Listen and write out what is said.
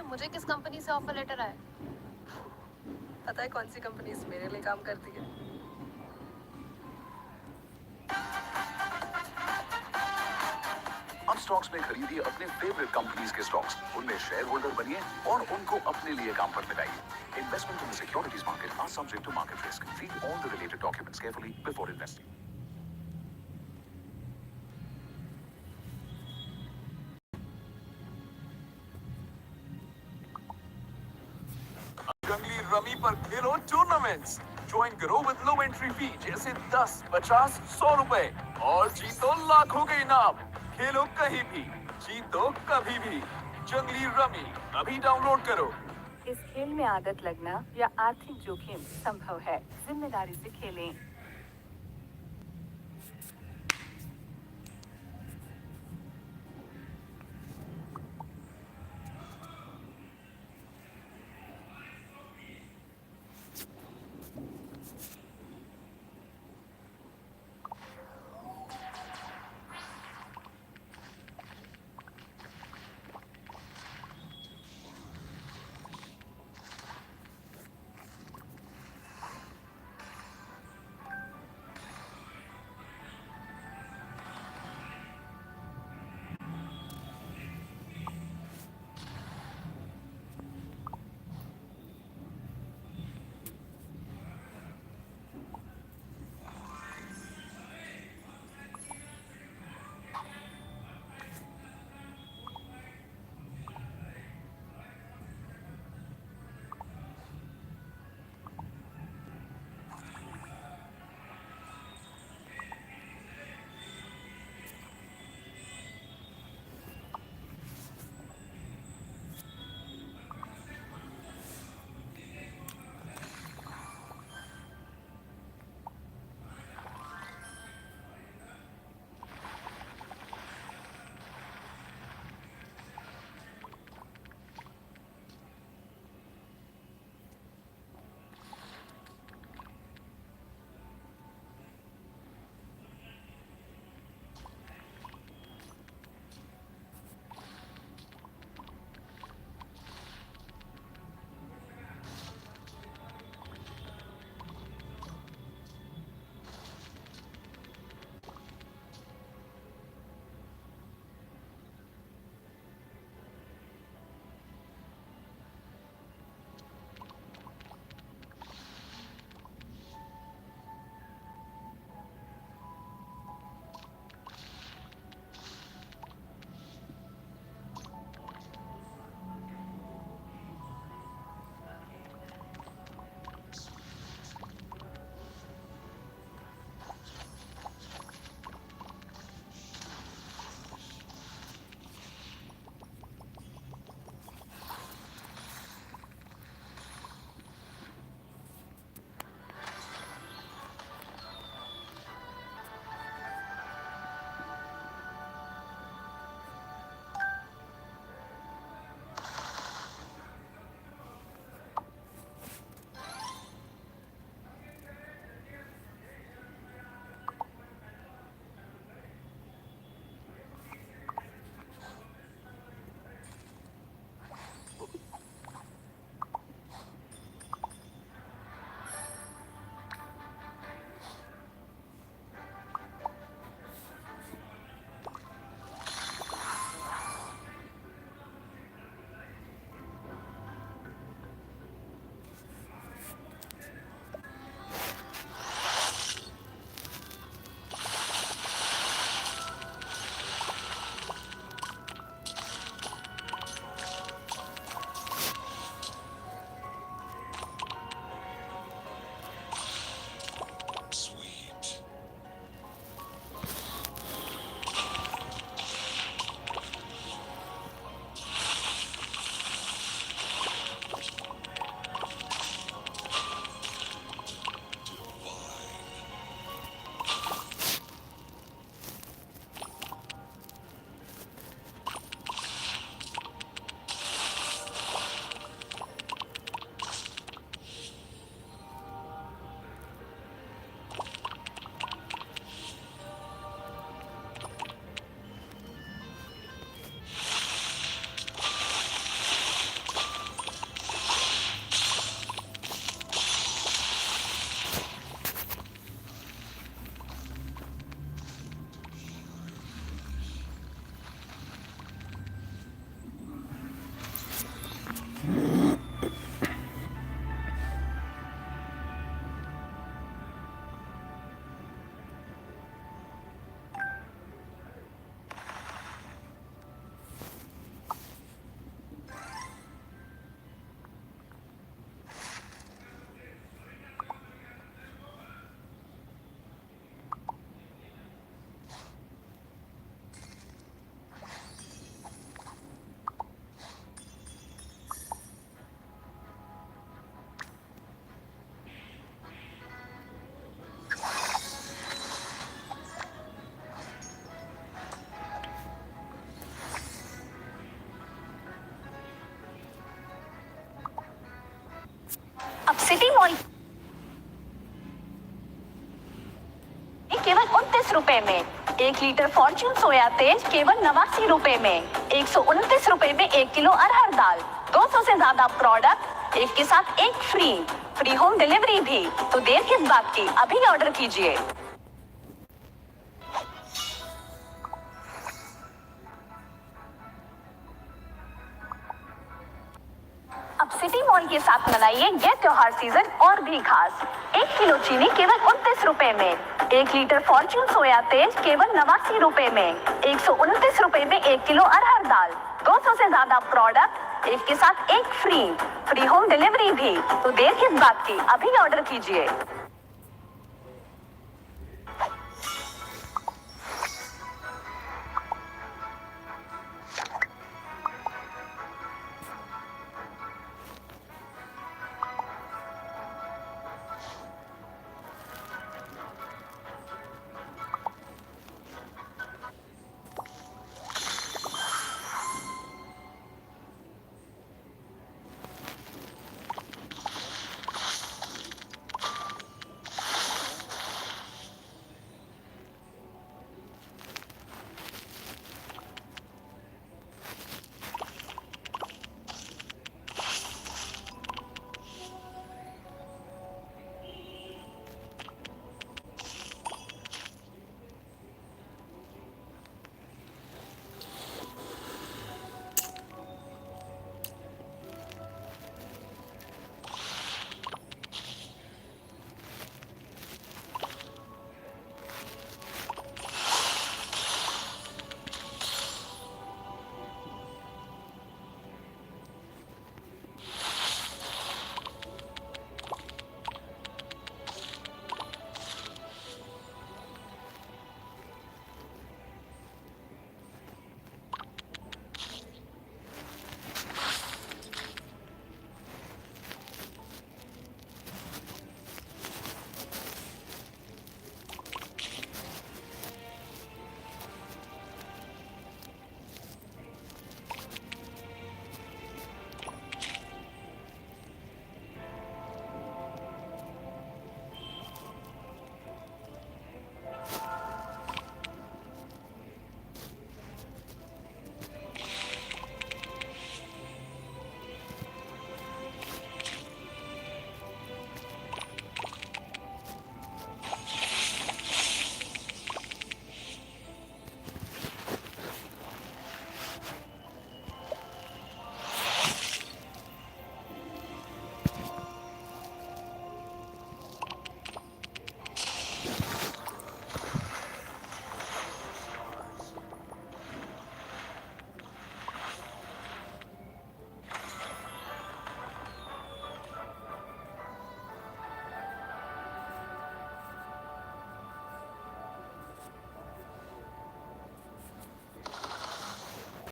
मुझे किस कंपनी से ऑफर लेटर आया? पता है कौन सी कंपनी मेरे लिए काम करती है? अब स्टॉक्स में खरीदिए अपने फेवरेट कंपनीज के स्टॉक्स, उनमें शेयर होल्डर बनिए और उनको अपने लिए काम पर लगाइए। Investment in the securities market are subject to market risk. Read all the related documents carefully before investing. Junglee rummy पर खेलो टूर्नामेंट्स। ज्वाइन करो विद लो एंट्री फी जैसे 10, 50, 100 रुपए और जीतो लाखों के इनाम। खेलो कहीं भी, जीतो कभी भी। जंगली रमी अभी डाउनलोड करो। इस खेल में आदत लगना या आर्थिक जोखिम संभव है। जिम्मेदारी से खेलें। केवल 29 रुपए में। 1 लीटर फॉर्च्यून सोया तेल केवल 89 रुपए में। 129 रुपए में 1 किलो अरहर दाल। 200 से ज्यादा प्रोडक्ट, एक के साथ एक फ्री होम डिलीवरी भी। तो देर किस बात की, अभी ऑर्डर कीजिए। अब सिटी मॉल के साथ मनाइए ये त्योहार सीजन और भी खास। 1 किलो चीनी केवल 29 रुपए में। 1 लीटर फॉर्च्यून सोया तेल केवल 89 रुपए में। 129 रुपए में 1 किलो अरहर दाल। 200 से ज्यादा प्रोडक्ट, एक के साथ एक फ्री होम डिलीवरी भी। तो देर किस बात की, अभी ऑर्डर कीजिए।